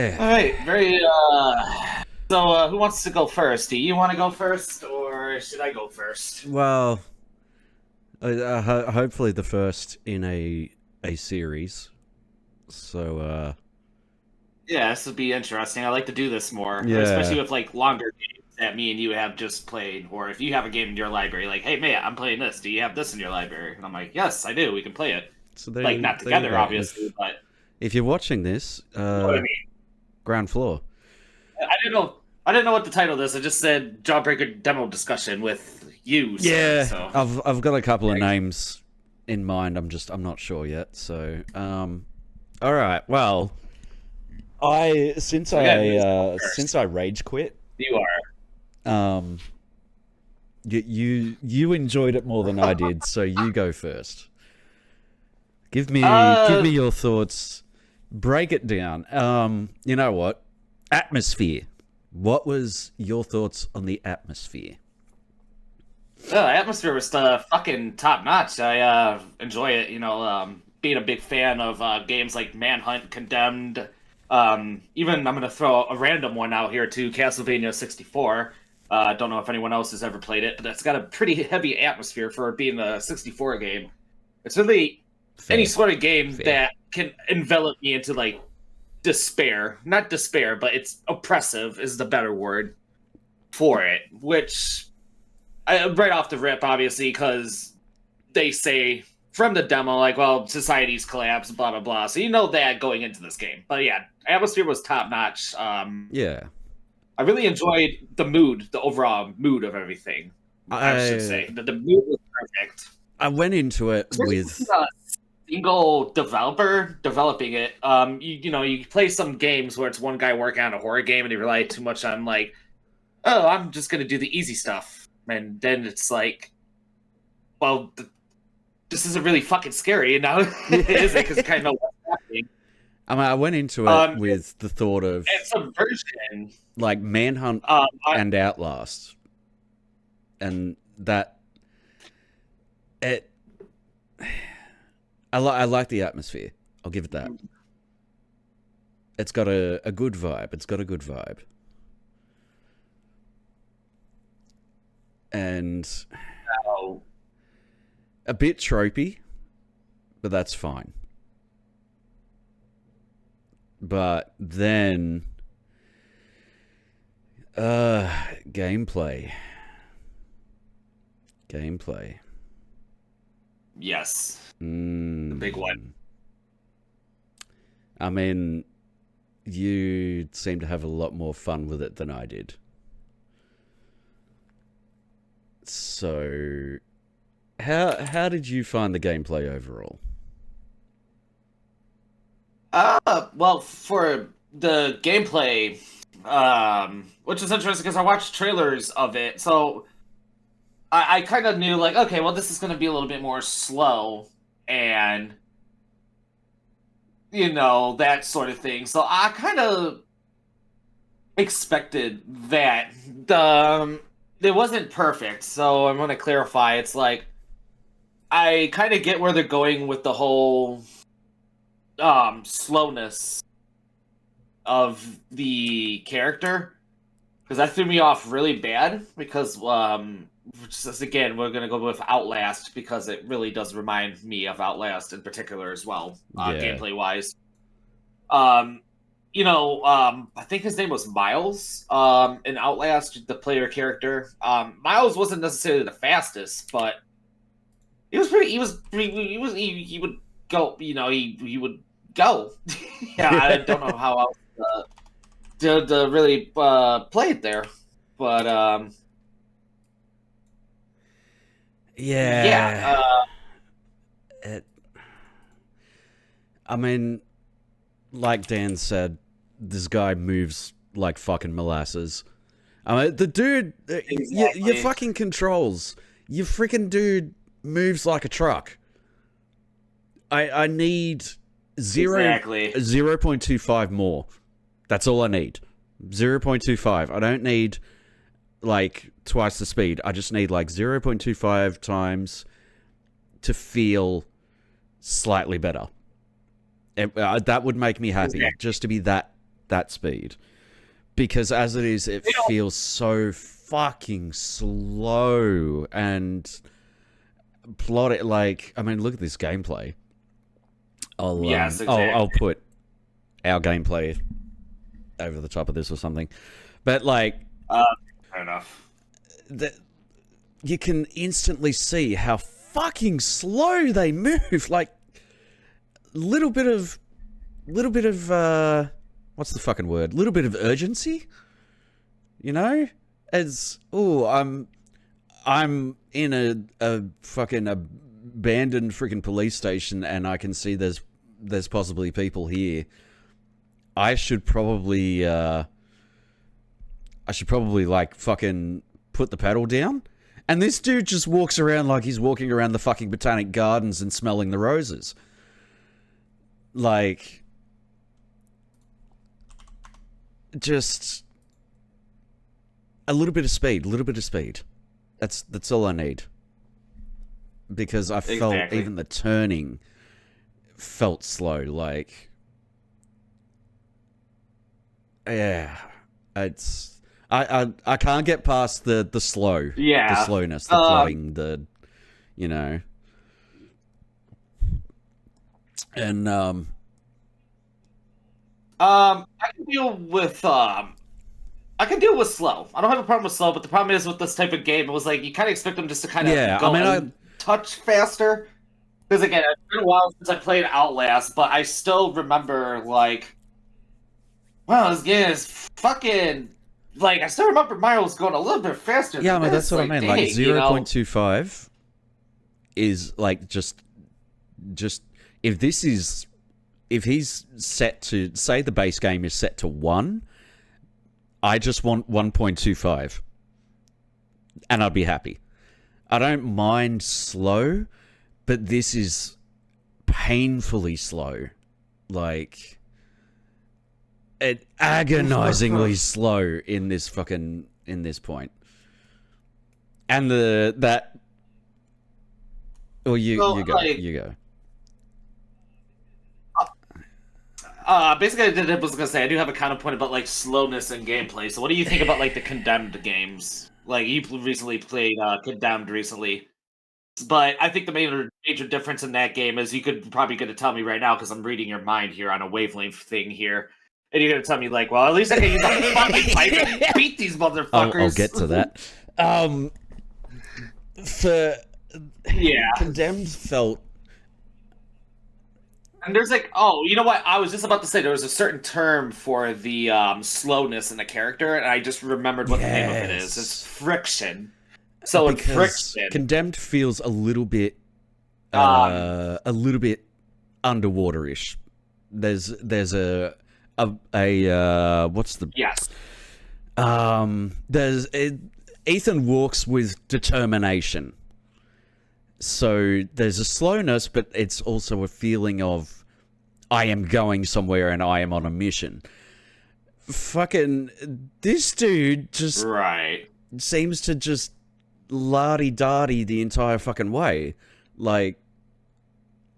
Yeah. All right, who wants to go first? Do you want to go first, or should I go first? Well, hopefully the first in a series. So Yeah, this would be interesting. I like to do this more, especially yeah. with like longer games that me and you have just played, or if you have a game in your library, like, hey, man, I'm playing this. Do you have this in your library? And I'm like, yes, I do. We can play it. So Like, not there you together, go. obviously, but If you're watching this, you know what I mean. ground floor. I didn't know. I didn't know what the title of this. I just said Jawbreaker demo discussion with you, sir. Yeah, So I've got a couple of yeah. names in mind. I'm not sure yet. So all right. Well, I since So again, who's I first? since I rage quit, You um, you enjoyed it more than I did. So you go first. Give me are. your thoughts. Break it down. You know what? Atmosphere. What was your thoughts on the atmosphere? The atmosphere was fucking top notch. I enjoy it. Being a big fan of games like Manhunt, Condemned. Even I'm gonna throw a random one out here too. Castlevania 64. I don't know if anyone else has ever played it, but it's got a pretty heavy atmosphere for being a 64 game. It's really any Fair. sort of game Fair. that can envelop me into like despair. Not despair, but it's oppressive is the better word for it. Which right off the rip, obviously, because they say from the demo, like, well, society's collapsed, blah blah blah. So you know that going into this game. But yeah, atmosphere was top notch. Yeah. I really enjoyed the mood, the overall mood of everything. I should I say the mood was perfect. I went into it Especially with a single developer developing it. You play some games where it's one guy working on a horror game and they rely too much on like, oh, I'm just gonna do the easy stuff, and then it's like, well, this isn't really fucking scary, and now is it? Because you kind of know what's happening. I mean, I went into it with the thought of And Subversion. like Manhunt Um, I, and Outlast, and that it. I like the atmosphere. I'll give it that. It's got a good vibe. It's got a good vibe, and oh, a bit tropey, but that's fine. But then, gameplay, gameplay. yes, the Mm. big one. I mean, you seem to have a lot more fun with it than I did. So, how did you find the gameplay overall? Well, for the gameplay, which is interesting because I watched trailers of it, so I kind of knew like, okay, well, this is going to be a little bit more slow and that sort of thing. So I kind of expected that. It wasn't perfect, so I'm going to clarify. It's like I kind of get where they're going with the whole slowness of the character because that threw me off really bad because just again we're gonna go with Outlast because it really does remind me of Outlast in particular as well, Yeah, gameplay wise. I think his name was Miles in Outlast, the player character. Miles wasn't necessarily the fastest, but he would go, he would go. Yeah, I don't know how else to really play it there, but yeah. yeah, It, I mean, like Dan said, this guy moves like fucking molasses. I mean, the dude, your exactly, fucking controls, your freaking dude moves like a truck. I need exactly. 0.25 more. That's all I need. 0.25. I don't need like twice the speed. I just need like 0.25 times to feel slightly better. That would make me happy, Exactly. just to be that that speed. Because as it is, it feels so fucking slow and plot. Like, I mean, look at this gameplay. Yes, exactly. I'll put our gameplay over the top of this or something. But like, fair enough. You can instantly see how fucking slow they move. Like, little bit of what's the fucking word? Little bit of urgency. You know, I'm in a fucking abandoned freaking police station, and I can see there's possibly people here. I should probably like fucking put the pedal down. And this dude just walks around like he's walking around the fucking Botanic Gardens and smelling the roses. Like, just a little bit of speed, That's all I need. Because I felt even the turning felt slow. Like, yeah, it's I can't get past the slow, the slowness, the flowing, you know, and I can deal with slow. I don't have a problem with slow, but the problem is with this type of game, it was like you kind of expect them just to kind of go a touch faster. Because again, it's been a while since I played Outlast, but I still remember like, wow, this game is fucking like. I still remember Mario was going a little bit faster. Yeah, I mean, that's what I mean. Like 0.25 is like just if he's set to, say the base game is set to 1, I just want 1.25 and I'd be happy. I don't mind slow, but this is painfully slow. Like, it agonizingly slow in this point. And you go. Basically, I was gonna say I do have a counterpoint about like slowness and gameplay. So, what do you think about like the Condemned games? Like, you recently played Condemned recently, but I think the major difference in that game is you could probably gonna tell me right now because I'm reading your mind here on a wavelength thing here, and you're gonna tell me like, well, at least I can use a fucking pipe and beat these motherfuckers. I'll get to that. Condemned felt. And there's like, oh, you know what? I was just about to say there was a certain term for the slowness in the character, and I just remembered what the name of it is. It's friction. So because in friction, Condemned feels a little bit underwaterish. There's a what's the Ethan walks with determination. So there's a slowness, but it's also a feeling of I am going somewhere and I am on a mission. Fucking this dude just seems to just la-di-da-di the entire fucking way. Like,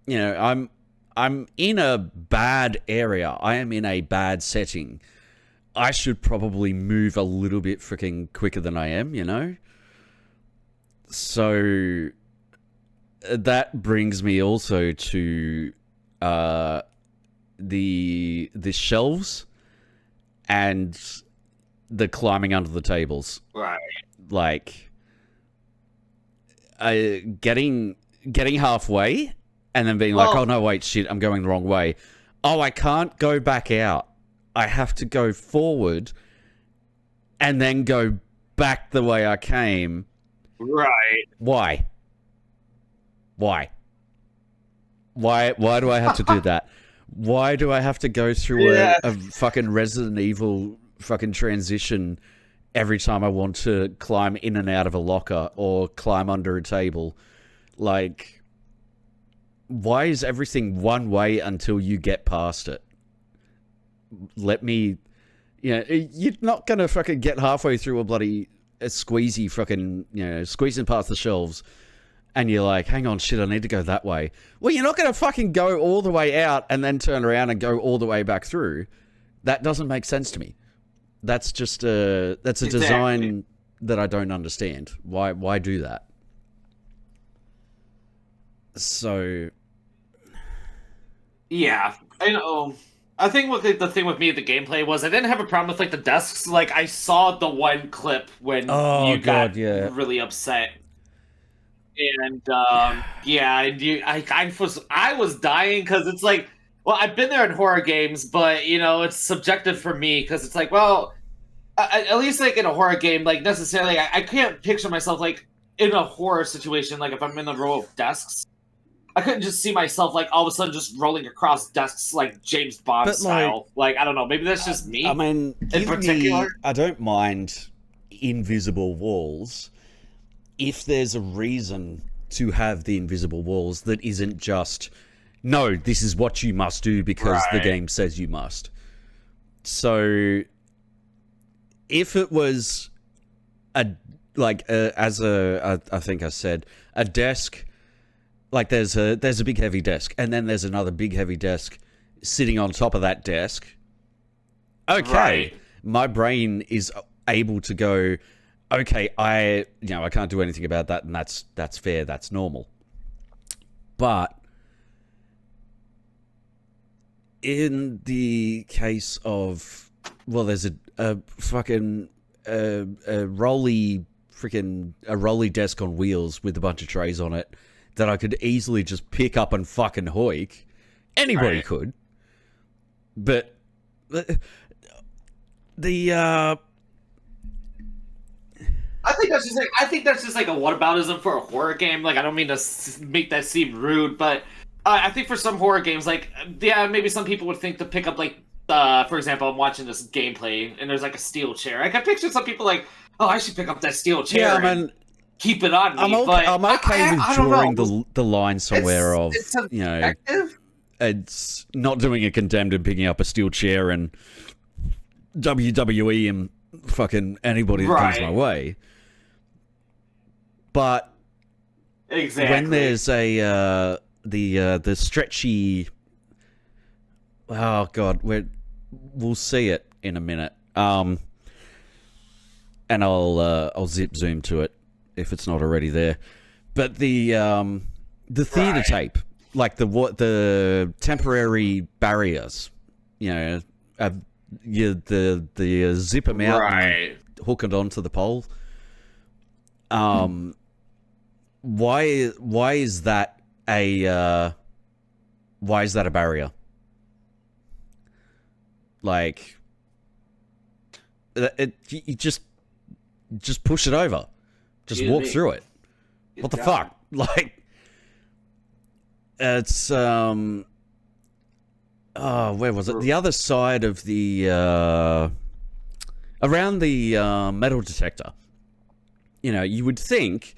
you know, I'm in a bad area. I am in a bad setting. I should probably move a little bit freaking quicker than I am, you know? So that brings me also to the shelves and the climbing under the tables. Right. Like, getting halfway and then being like, oh no, wait, shit, I'm going the wrong way. Oh, I can't go back out. I have to go forward and then go back the way I came. Right. Why do I have to do that? Why do I have to go through a fucking Resident Evil fucking transition every time I want to climb in and out of a locker or climb under a table? Like, why is everything one way until you get past it? Let me, you know, you're not gonna fucking get halfway through a squeezy fucking, you know, squeezing past the shelves and you're like, hang on, shit, I need to go that way. Well, you're not going to fucking go all the way out and then turn around and go all the way back through. That doesn't make sense to me. That's just a design that I don't understand. Why do that? So Yeah, I know. I think what the thing with me at the gameplay was I didn't have a problem with like the desks. Like I saw the one clip when oh you god, got yeah. really upset, and I was dying because it's like, well, I've been there in horror games, but you know it's subjective for me because it's like, well, at least like in a horror game, like necessarily, I can't picture myself like in a horror situation, like if I'm in the row of desks. I couldn't just see myself like all of a sudden just rolling across desks like James Bond But like, style. Like I don't know, maybe that's just me. I mean, In give me. particular, I don't mind invisible walls if there's a reason to have the invisible walls that isn't just no, this is what you must do because the Right. game says you must. So if it was I think I said a desk, like there's a big heavy desk and then there's another big heavy desk sitting on top of that desk. Okay, Right. my brain is able to go, okay, I can't do anything about that, and that's fair, that's normal. But in the case of, well, there's a fucking a rolly desk on wheels with a bunch of trays on it that I could easily just pick up and fucking hoik. Anybody Right. could, but the I think that's just like a whataboutism for a horror game. Like I don't mean to make that seem rude, but I think for some horror games, like yeah, maybe some people would think to pick up like for example, I'm watching this gameplay and there's like a steel chair. I can picture some people like, oh, I should pick up that steel chair. yeah, I and mean, keep it on me. I'm okay, but I'm okay with I don't drawing know. the line somewhere of, It's you know, subjective. it's not doing a Condemned and picking up a steel chair and WWE and fucking anybody that comes Right. my way. But Exactly. when there's a the stretchy, oh god, we'll see it in a minute. And I'll zip zoom to it if it's not already there. But the theater Right. tape, like the temporary barriers, you know, the zip them out and Right. hook it onto the pole. Why is that a barrier? Like you just push it over. Just walk through it. What the fuck? Like it's where was it? The other side of the around the metal detector. You know, you would think,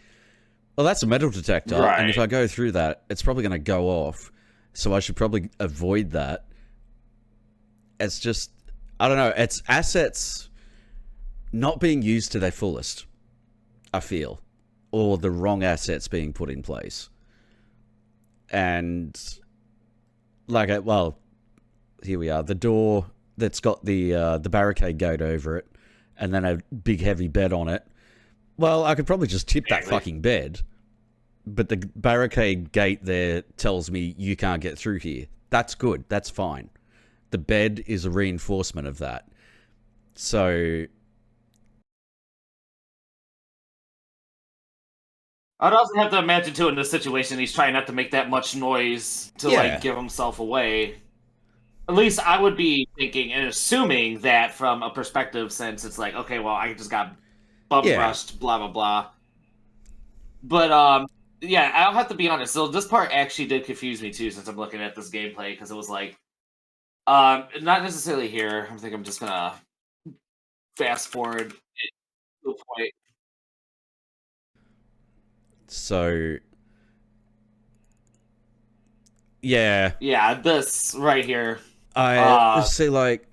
well, that's a metal detector, Right. and if I go through that, it's probably going to go off. So I should probably avoid that. It's just, I don't know. It's assets not being used to their fullest, I feel, or the wrong assets being put in place. And like, well, here we are. The door that's got the barricade gate over it, and then a big heavy bed on it. Well, I could probably just tip that fucking bed, but the barricade gate there tells me you can't get through here. That's good. That's fine. The bed is a reinforcement of that. So I'd also have to imagine too in this situation he's trying not to make that much noise to Yeah. like give himself away. At least I would be thinking and assuming that from a perspective since it's like, okay, well, I just got bum Yeah. rushed, blah blah blah. But yeah, I'll have to be honest. So this part actually did confuse me too, since I'm looking at this gameplay because it was like, not necessarily here. I think I'm just gonna fast forward it to a point. So, yeah, Yeah, this right here. I see, like,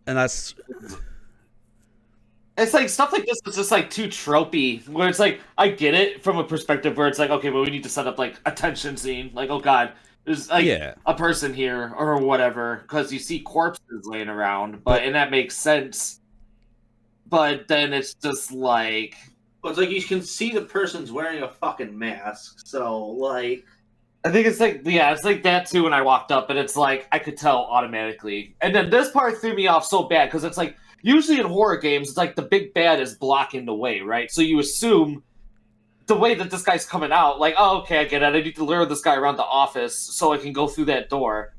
and that's It's like stuff like this is just like too tropey. Where it's like I get it from a perspective where it's like, okay, well we need to set up like a tension scene. Like, oh god, There's like Yeah. a person here or whatever because you see corpses laying around, But and that makes sense. But then it's just like, But it's like you can see the person's wearing a fucking mask, so like. I think it's like, yeah, it's like that too when I walked up, and it's like I could tell automatically. And then this part threw me off so bad because it's like usually in horror games, it's like the big bad is blocking the way, right? So you assume the way that this guy's coming out, like, oh, okay, I get it. I need to lure this guy around the office so I can go through that door,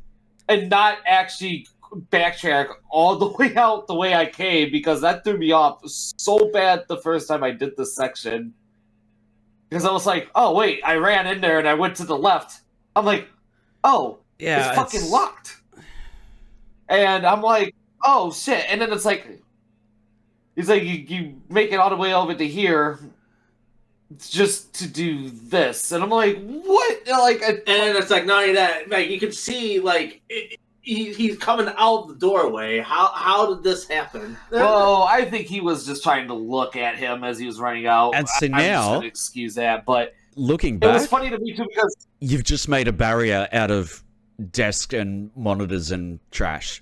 and not actually backtrack all the way out the way I came, because that threw me off so bad the first time I did this section. Because I was like, oh, wait, I ran in there and I went to the left. I'm like, oh, yeah, it's fucking locked. And I'm like, oh, shit. And then it's like, he's like, you make it all the way over to here just to do this. And I'm like, what? Like, And it's like, not only that, like, you can see, like, he's coming out the doorway. How did this happen? well, I think he was just trying to look at him as he was running out. And so I'm now- just gonna excuse that, but looking it was back, funny to me too because you've just made a barrier out of desk and monitors and trash.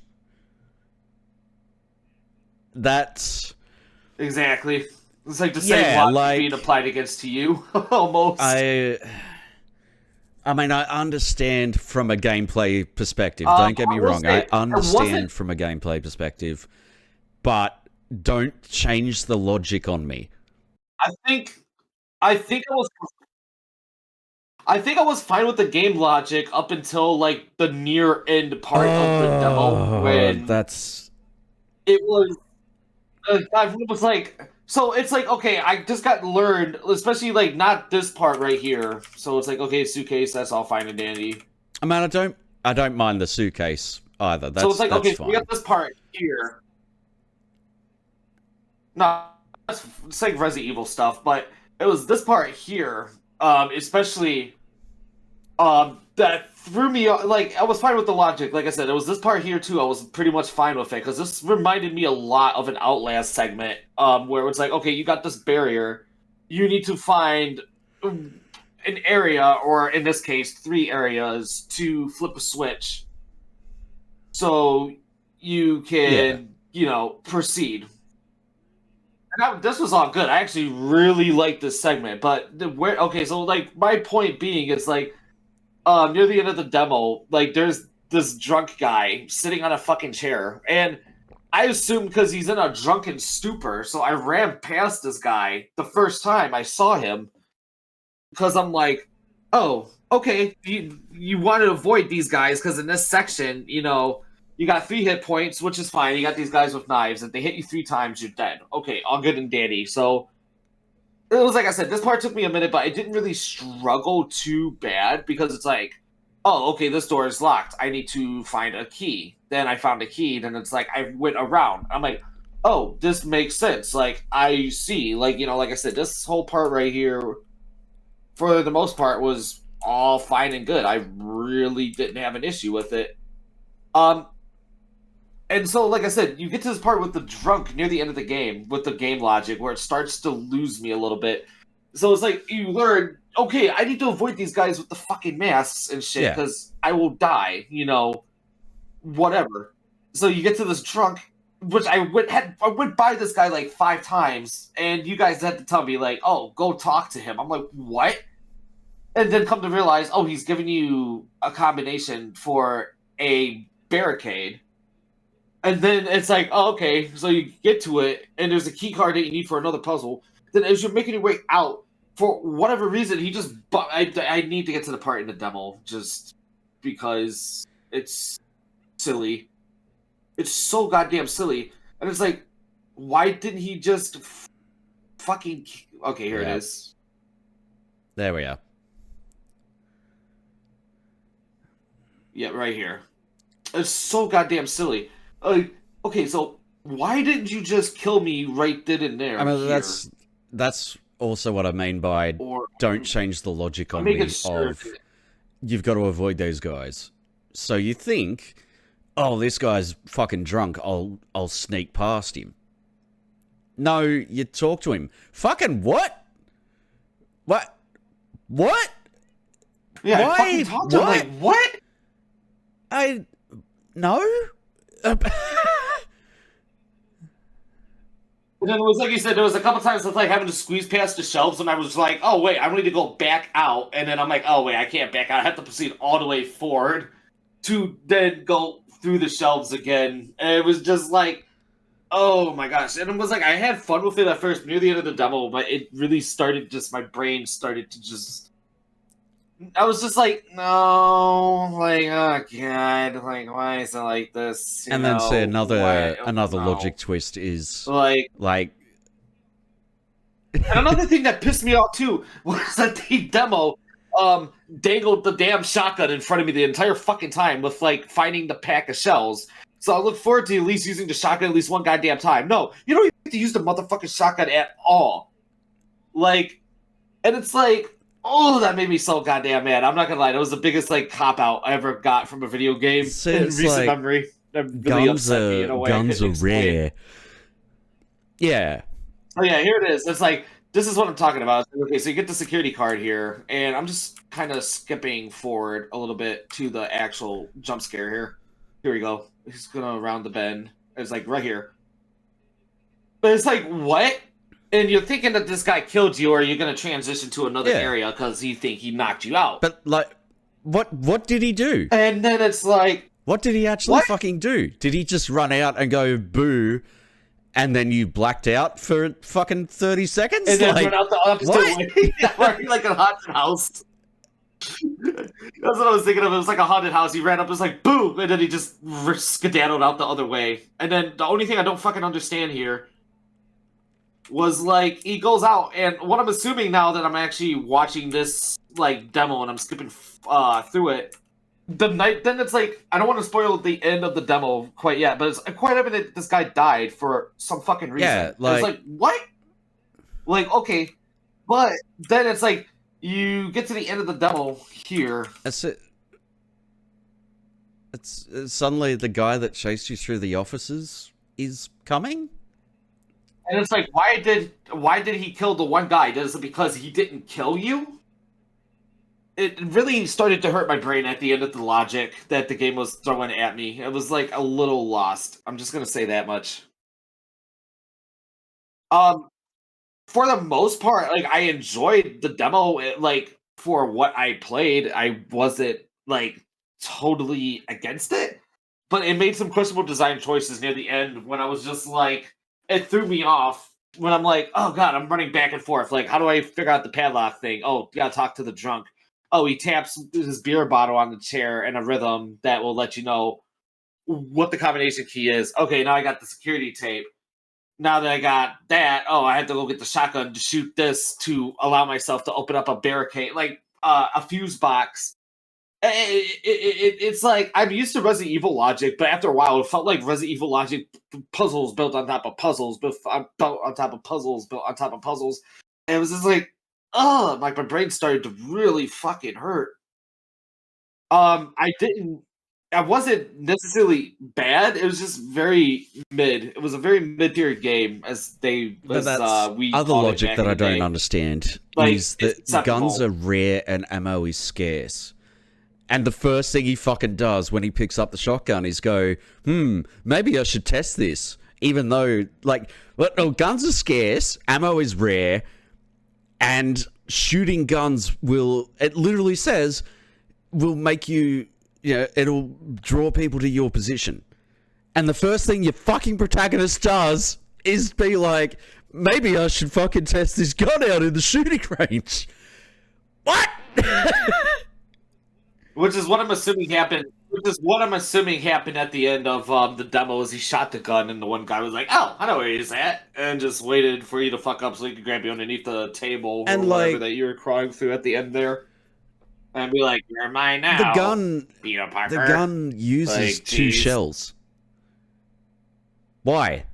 That's exactly, it's like the same Yeah, logic like- being applied against to you almost. I mean, I understand from a gameplay perspective. Don't get me I will wrong. say, I understand wasn't- from a gameplay perspective, but don't change the logic on me. I think I was fine with the game logic up until like the near end part of the demo when That's it was. I was like, so it's like, okay, I just got learned, especially like not this part right here. So it's like, okay, suitcase, that's all fine and dandy. I mean, I don't mind the suitcase either. That's So it's like, that's okay, fine. we got this part here. No, it's like Resident Evil stuff, but it was this part here, especially that threw me off. Like, I was fine with the logic. Like I said, it was this part here too. I was pretty much fine with it because this reminded me a lot of an Outlast segment, where it's like, okay, you got this barrier, you need to find an area, or in this case, 3 areas to flip a switch, so you can, proceed. And this was all good. I actually really liked this segment, but so like my point being is like, near the end of the demo, like there's this drunk guy sitting on a fucking chair, and I assumed because he's in a drunken stupor, so I ran past this guy the first time I saw him, because I'm like, oh, okay, you want to avoid these guys because in this section, you got 3 hit points, which is fine. You got these guys with knives. If they hit you 3 times, you're dead. Okay, all good and dandy. So it was like I said, this part took me a minute, but I didn't really struggle too bad because it's like, oh, okay, this door is locked. I need to find a key. Then I found a key. Then it's like I went around. I'm like, oh, this makes sense. Like, I see. Like, like I said, this whole part right here, for the most part, was all fine and good. I really didn't have an issue with it. And so, like I said, you get to this part with the drunk near the end of the game, with the game logic, where it starts to lose me a little bit. So it's like, you learn, okay, I need to avoid these guys with the fucking masks and shit, because I will die, whatever. So you get to this drunk, which I went by this guy like 5 times, and you guys had to tell me, like, oh, go talk to him. I'm like, what? And then come to realize, oh, he's giving you a combination for a barricade. And then it's like, oh, okay, so you get to it, and there's a key card that you need for another puzzle. Then as you're making your way out, for whatever reason, he just... I need to get to the part in the demo, just because it's silly. It's so goddamn silly. And it's like, why didn't he just fucking... Okay, here it is. There we are. Yeah, right here. It's so goddamn silly. Okay, so why didn't you just kill me right then and there? I mean, here? that's also what I mean by don't change the logic on me of you've got to avoid those guys. So you think, oh, this guy's fucking drunk, I'll sneak past him. No, you talk to him. Fucking what? What? Yeah, Why? I fucking talked to him like, what? No? And then it was like you said, there was a couple times with like having to squeeze past the shelves, and I was like, oh wait, I need to go back out, and then I'm like, oh wait, I can't back out. I have to proceed all the way forward to then go through the shelves again. And it was just like, oh my gosh. And it was like I had fun with it at first near the end of the demo, but it really started just my brain started to just I was just like, no, like, oh god, like, why is it like this? And then say another No. logic twist is like, and another thing that pissed me off too was that the demo dangled the damn shotgun in front of me the entire fucking time with like finding the pack of shells. So I look forward to at least using the shotgun at least one goddamn time. No, you don't even have to use the motherfucking shotgun at all. Like, and it's like, oh, that made me so goddamn mad. I'm not gonna lie, that was the biggest like cop out I ever got from a video game So in it's recent like, memory. That really upset me in a way. Guns are rare. Yeah. Oh yeah, here it is. It's like, this is what I'm talking about. Okay, so you get the security card here, and I'm just kind of skipping forward a little bit to the actual jump scare here. Here we go. He's gonna round the bend. It's like right here. But it's like, what? And you're thinking that this guy killed you, or you're gonna transition to another area because you think he knocked you out. But like, what did he do? And then it's like, what did he actually fucking do? Did he just run out and go boo, and then you blacked out for fucking 30 seconds? And then run out the opposite way, like a haunted house. That's what I was thinking of. It was like a haunted house. He ran up, it was like boom, and then he just skedaddled out the other way. And then the only thing I don't fucking understand here was like he goes out, and what I'm assuming now that I'm actually watching this like demo and I'm skipping through it, then it's like, I don't want to spoil the end of the demo quite yet, but it's quite evident that this guy died for some fucking reason. Yeah, like, it's like, what? Like, okay, but then it's like you get to the end of the demo here. That's it. It's suddenly the guy that chased you through the offices is coming. And it's like, why did he kill the one guy? Is it because he didn't kill you? It really started to hurt my brain at the end of the logic that the game was throwing at me. It was like a little lost. I'm just gonna say that much. For the most part, like, I enjoyed the demo. Like, for what I played, I wasn't like totally against it, but it made some questionable design choices near the end when I was just like, it threw me off when I'm like, oh god, I'm running back and forth. Like, how do I figure out the padlock thing? Oh, gotta talk to the drunk. Oh, he taps his beer bottle on the chair in a rhythm that will let you know what the combination key is. Okay, now I got the security tape. Now that I got that, oh, I had to go get the shotgun to shoot this to allow myself to open up a barricade, like a fuse box. It's like, I'm used to Resident Evil logic, but after a while, it felt like Resident Evil logic puzzles built on top of puzzles, built on top of puzzles, built on top of puzzles. And it was just like, oh, like my brain started to really fucking hurt. I wasn't necessarily bad. It was just very mid. It was a very mid-tier game, we other logic that I don't understand is that guns are rare and ammo is scarce. And the first thing he fucking does when he picks up the shotgun is go, maybe I should test this. Even though, like, well, no, guns are scarce, ammo is rare, and shooting guns it literally says, will make you, it'll draw people to your position. And the first thing your fucking protagonist does is be like, maybe I should fucking test this gun out in the shooting range. What? Which is what I'm assuming happened. Which is what I'm assuming happened at the end of the demo. Is he shot the gun and the one guy was like, "Oh, I know where he's at," and just waited for you to fuck up so he could grab you underneath the table or whatever that you were crawling through at the end there, and be like, "You're mine now." The gun uses two shells. Why?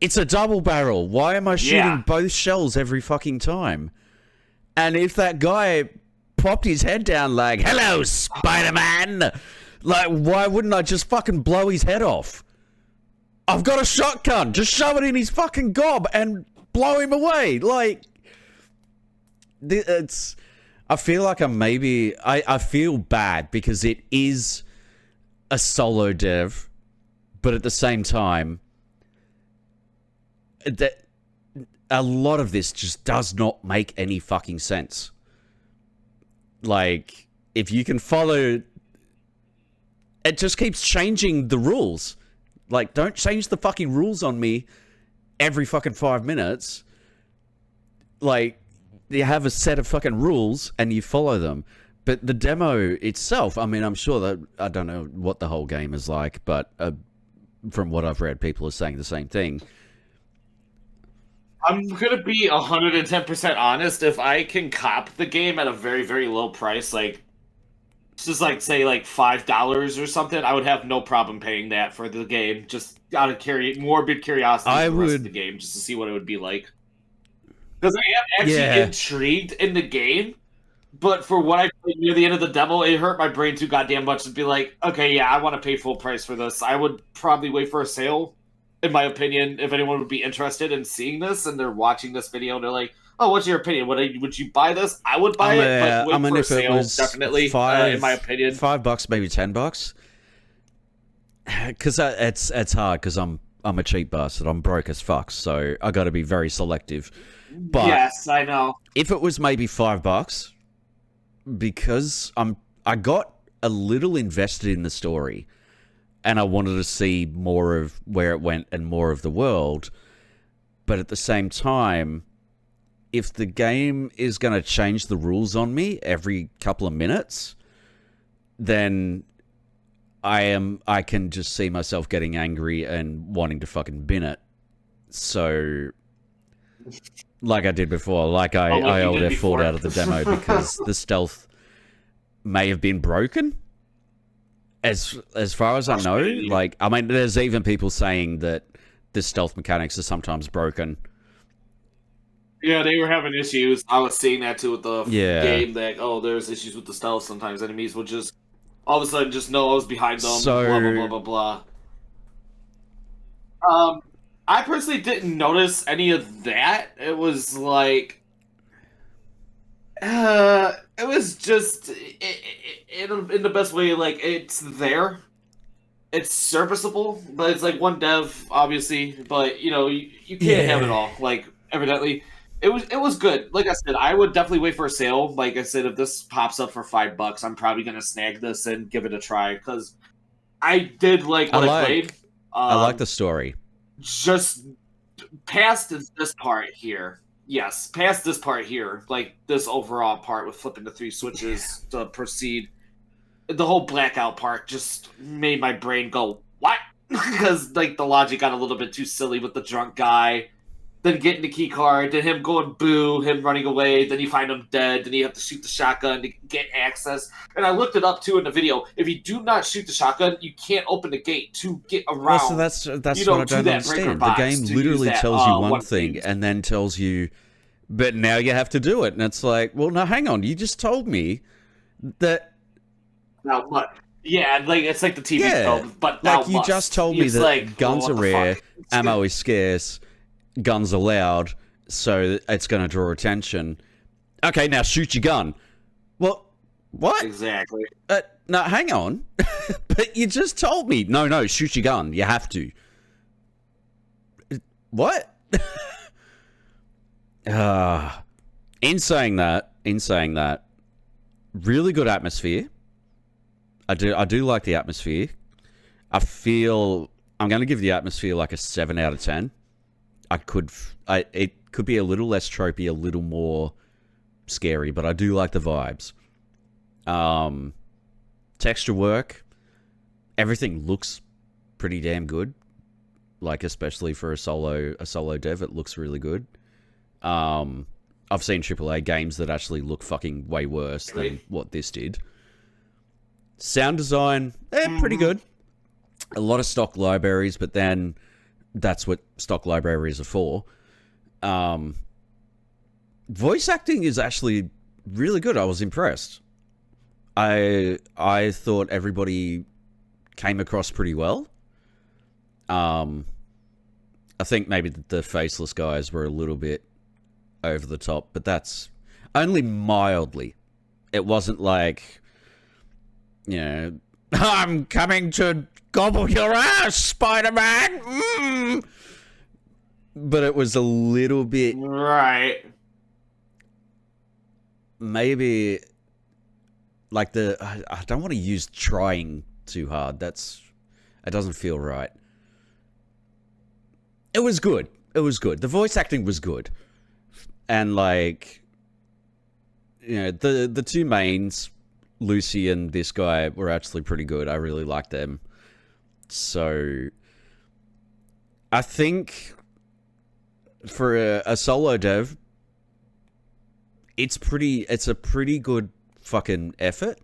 It's a double barrel. Why am I shooting both shells every fucking time? And if that guy popped his head down like, "Hello, Spider-Man," like, why wouldn't I just fucking blow his head off? I've got a shotgun. Just shove it in his fucking gob and blow him away. Like, I feel like I feel bad because it is a solo dev, but at the same time, that a lot of this just does not make any fucking sense. Like, if you can follow, it just keeps changing the rules. Like, don't change the fucking rules on me every fucking 5 minutes. Like, you have a set of fucking rules and you follow them. But the demo itself, I mean, I'm sure that, I don't know what the whole game is like, but from what I've read, people are saying the same thing. I'm gonna be 110% honest. If I can cop the game at a very, very low price, like just like say like $5 or something, I would have no problem paying that for the game. Just out of morbid curiosity for the rest of the game, just to see what it would be like. Because I am actually intrigued in the game, but for what I played near the end of the demo, it hurt my brain too goddamn much to be like, okay, yeah, I want to pay full price for this. I would probably wait for a sale, in my opinion, if anyone would be interested in seeing this and they're watching this video and they're like, oh, what's your opinion? Would you buy this? I would buy it, but wait for a sale, definitely, in my opinion. $5, maybe $10. Because it's hard, because I'm a cheap bastard. I'm broke as fuck, so I got to be very selective. But yes, I know. If it was maybe $5, because I got a little invested in the story, and I wanted to see more of where it went and more of the world. But at the same time, if the game is going to change the rules on me every couple of minutes, then I can just see myself getting angry and wanting to fucking bin it. So, like I did before, like I old F4'd out of the demo because the stealth may have been broken. As far as I know, like, I mean, there's even people saying that the stealth mechanics are sometimes broken. Yeah, they were having issues. I was seeing that too with the game. That there's issues with the stealth. Sometimes enemies will just all of a sudden just know I was behind them. So, blah blah blah blah blah. I personally didn't notice any of that. It was like, it was just in the best way. Like, it's there, it's serviceable, but it's like one dev, obviously. But you know, you can't have it all. Like, evidently, it was good. Like I said, I would definitely wait for a sale. Like I said, if this pops up for $5, I'm probably gonna snag this and give it a try because I did like what I played. I like the story. Just past this part here. Yes, past this part here, like this overall part with flipping the 3 switches to proceed. The whole blackout part just made my brain go, what? Because like the logic got a little bit too silly with the drunk guy. Then getting the key card, then him going boo, him running away, then you find him dead, then you have to shoot the shotgun to get access. And I looked it up too in the video. If you do not shoot the shotgun, you can't open the gate to get around. Well, so that's what I don't understand. The game literally tells you one thing and then tells you, but now you have to do it. And it's like, well, no, hang on. You just told me that. Now what? Yeah, like it's like the TV show, but like you just told me that like, guns are rare, ammo is scarce, guns are loud, so it's going to draw attention. Okay, now shoot your gun. Well, what? Exactly. No, hang on. But you just told me. No, shoot your gun. You have to. What? In saying that, really good atmosphere. I do like the atmosphere. I feel I'm going to give the atmosphere like a 7 out of 10. It could be a little less tropey, a little more scary, but I do like the vibes. Texture work, everything looks pretty damn good. Like, especially for a solo dev, it looks really good. I've seen AAA games that actually look fucking way worse than what this did. Sound design, pretty good. A lot of stock libraries, but then that's what stock libraries are for. Voice acting is actually really good. I was impressed. I thought everybody came across pretty well. I think maybe the faceless guys were a little bit over the top, but that's only mildly. It wasn't like, I'm coming to gobble your ass, Spider-Man. But it was a little bit, Right. maybe, like I don't want to use trying too hard. It doesn't feel right. It was good. It was good. The voice acting was good. And like, the two mains, Lucy and this guy, were actually pretty good. I really liked them. So I think for a solo dev, it's a pretty good fucking effort.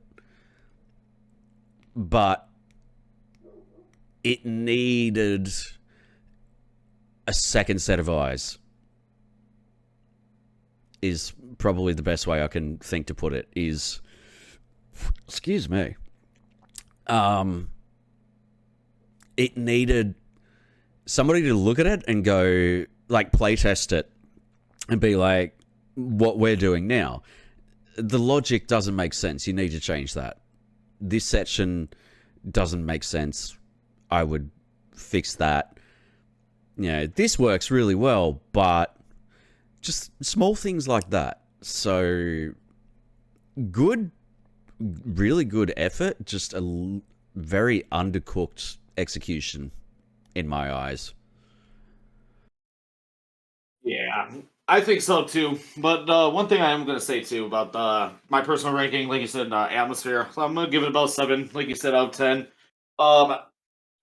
But it needed a second set of eyes, is probably the best way I can think to put it. Excuse me. It needed somebody to look at it and go, like, playtest it and be like, what we're doing now. The logic doesn't make sense. You need to change that. This section doesn't make sense. I would fix that. This works really well, but just small things like that. So good, really good effort, just a very undercooked execution in my eyes. Yeah, I think so too. But one thing I am going to say too about my personal ranking, like you said, atmosphere. So I'm going to give it about 7, like you said, out of 10.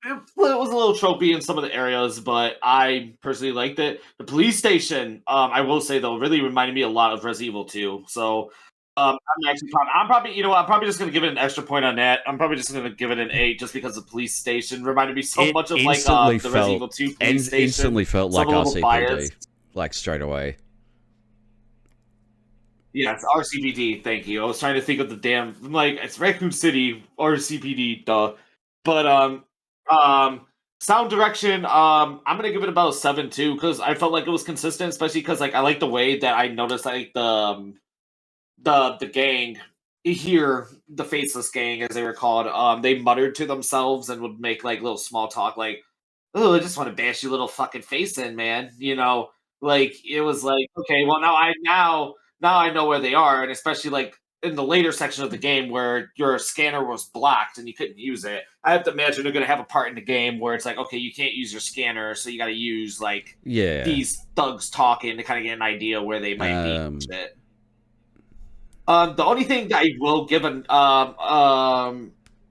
It was a little tropey in some of the areas, but I personally liked it. The police station, I will say though, really reminded me a lot of Resident Evil 2. So I'm probably, I'm probably just gonna give it an extra point on that. I'm probably just gonna give it an 8, just because the police station reminded me so much of like the Resident Evil 2 police station. Instantly felt like RCPD, biased. like straight away. Yeah, it's RCPD. Thank you. I was trying to think of the damn, like, it's Raccoon City RCPD, duh. But sound direction, I'm gonna give it about a 7 too, because I felt like it was consistent, especially because like I like the way that I noticed like the gang here, the faceless gang as they were called, they muttered to themselves and would make like little small talk like, "Oh, I just want to bash your little fucking face in, man." Like it was like, okay, well now I know where they are, and especially like in the later section of the game where your scanner was blocked and you couldn't use it. I have to imagine they're going to have a part in the game where it's like, okay, you can't use your scanner, so you got to use like these thugs talking to kind of get an idea where they might be. And shit. The only thing that I will give an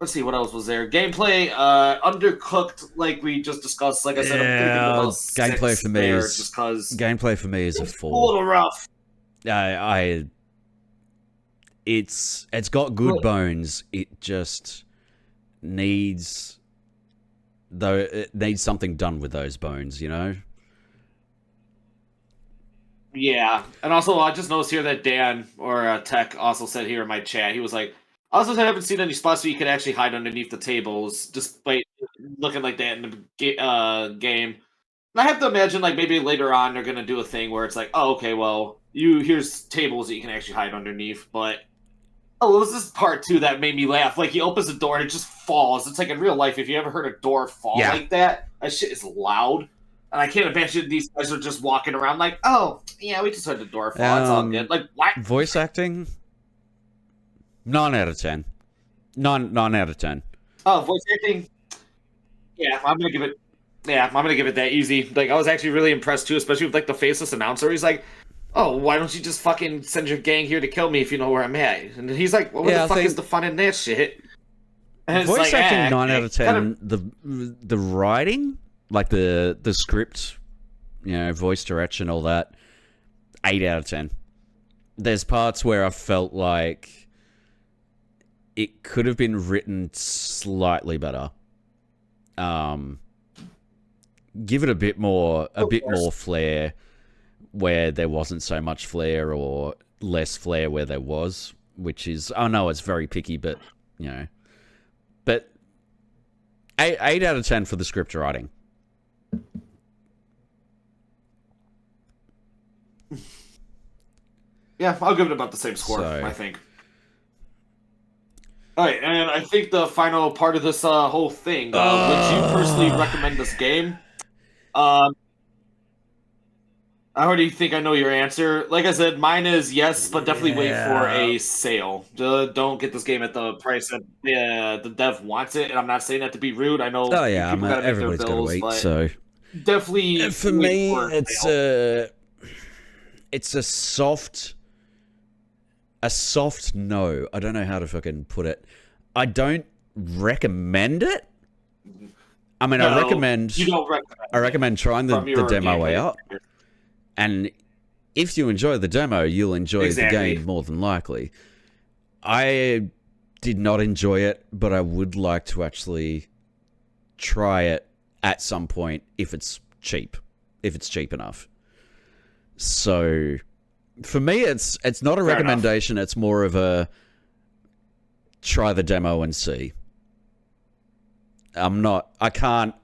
let's see, what else was there? Gameplay, undercooked, like we just discussed. Like I said, I'm gonna give it about gameplay 6 for me there, is just because gameplay for me is a 4. A little rough. It's got good bones. It just needs something done with those bones, Yeah, and also I just noticed here that Dan or Tech also said here in my chat, he was like, I also haven't seen any spots where you can actually hide underneath the tables, despite looking like that in the game. And I have to imagine, like, maybe later on they're gonna do a thing where it's like, oh, okay, well, here's tables that you can actually hide underneath. But it was this part too that made me laugh. Like, he opens the door and it just falls. It's like in real life, if you ever heard a door fall like that shit is loud. And I can't imagine these guys are just walking around like, oh, yeah, we just heard the door fall. It's all good. Like, what? Voice acting? 9 out of 10. 9 out of 10. Oh, voice acting? Yeah, I'm gonna give it that easy. Like, I was actually really impressed too, especially with like the faceless announcer. He's like, oh, why don't you just fucking send your gang here to kill me if you know where I'm at? And he's like, well, what the fuck is the fun in that shit? And voice acting 9 out of 10. The writing, like the script, voice direction, all that, 8 out of 10. There's parts where I felt like it could have been written slightly better. Give it a bit more flair where there wasn't so much flair, or less flair where there was, which is, I know it's very picky, but but 8 out of 10 for the script writing. Yeah, I'll give it about the same score, I think. All right, and I think the final part of this whole thing, would you personally recommend this game? Um, I already think I know your answer. Like I said, mine is yes, but definitely wait for Yeah. a sale. Don't get this game at the price that the dev wants it. And I'm not saying that to be rude. I know Oh yeah, people got to make their everybody's got to bills, wait. but So definitely for wait me, for a sale. it's a soft no. I don't know how to fucking put it. I don't recommend it. I mean, No, I recommend you don't recommend I recommend trying from the your demo way gameplay out, experience. and if you enjoy the demo, you'll enjoy Exactly. the game more than likely. I did not enjoy it, but I would like to actually try it at some point if it's cheap enough. So for me, it's not a Fair recommendation. It's more of a try the demo and see. I can't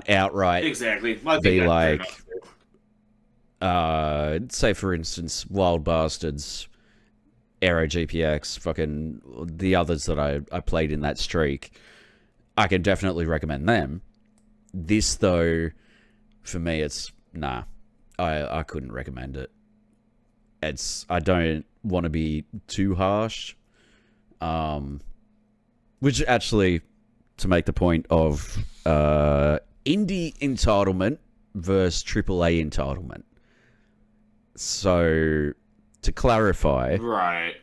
outright Exactly. I think be that's fair like, enough. say for instance, Wild Bastards, Aero GPX, fucking the others that I played in that streak. I can definitely recommend them. This though, for me, it's nah. I couldn't recommend it. I don't want to be too harsh. Which actually, to make the point of indie entitlement versus AAA entitlement. So, to clarify, Right.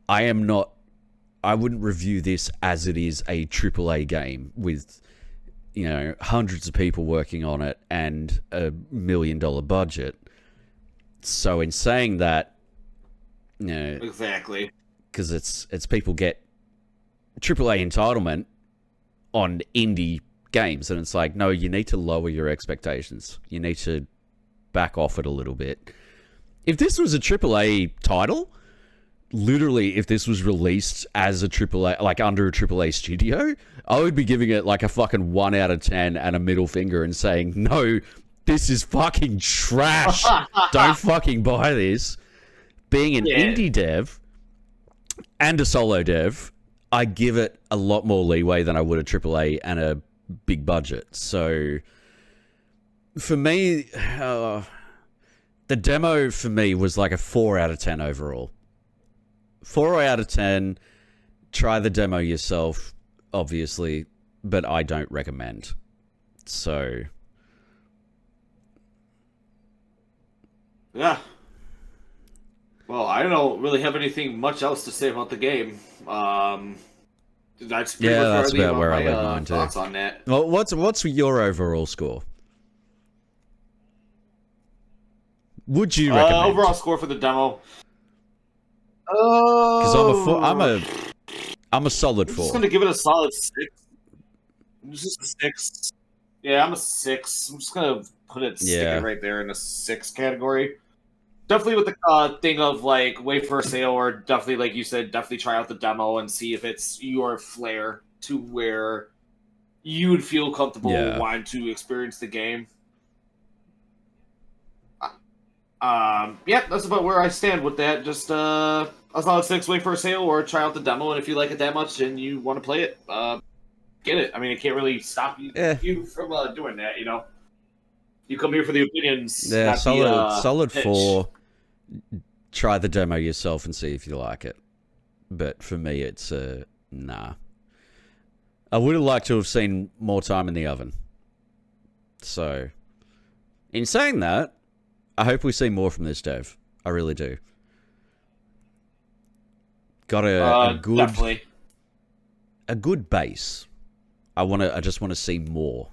I wouldn't review this as it is a AAA game with, hundreds of people working on it and $1 million budget. So in saying that, Exactly. because it's people get AAA entitlement on indie games, and it's like, no, you need to lower your expectations. You need to back off it a little bit. If this was a AAA title, literally, if this was released as a AAA, like under a AAA studio, I would be giving it like a fucking 1 out of 10 and a middle finger and saying, no, this is fucking trash. Don't fucking buy this. Being an indie dev and a solo dev, I give it a lot more leeway than I would a AAA and a big budget. So for me, the demo for me was like a 4 out of 10 overall. 4 out of 10. Try the demo yourself, obviously, but I don't recommend. So Yeah. Well, I don't really have anything much else to say about the game. That's pretty much that's about where I my left mine too. thoughts on that. Well, what's your overall score? Would you recommend? Overall score for the demo. Because I'm a solid I'm 4. just gonna give it a solid 6. Just a 6. Yeah, I'm a 6. I'm just gonna stick it right there in the 6 category. Definitely with the thing of like wait for a sale, or definitely like you said, definitely try out the demo and see if it's your flair to where you would feel comfortable wanting to experience the game. Yeah, that's about where I stand with that. Just a solid 6, wait for a sale, or try out the demo, and if you like it that much and you want to play it, get it. I mean, it can't really stop you from doing that. You come here for the opinions. Yeah, not solid pitch. 4. Try the demo yourself and see if you like it. But for me, it's nah. I would have liked to have seen more time in the oven. So, in saying that, I hope we see more from this dev. I really do. Got a good, definitely a good base. I just want to see more.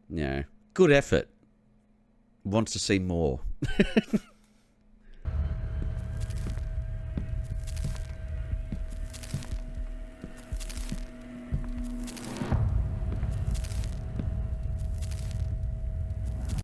Good effort. Wants to see more.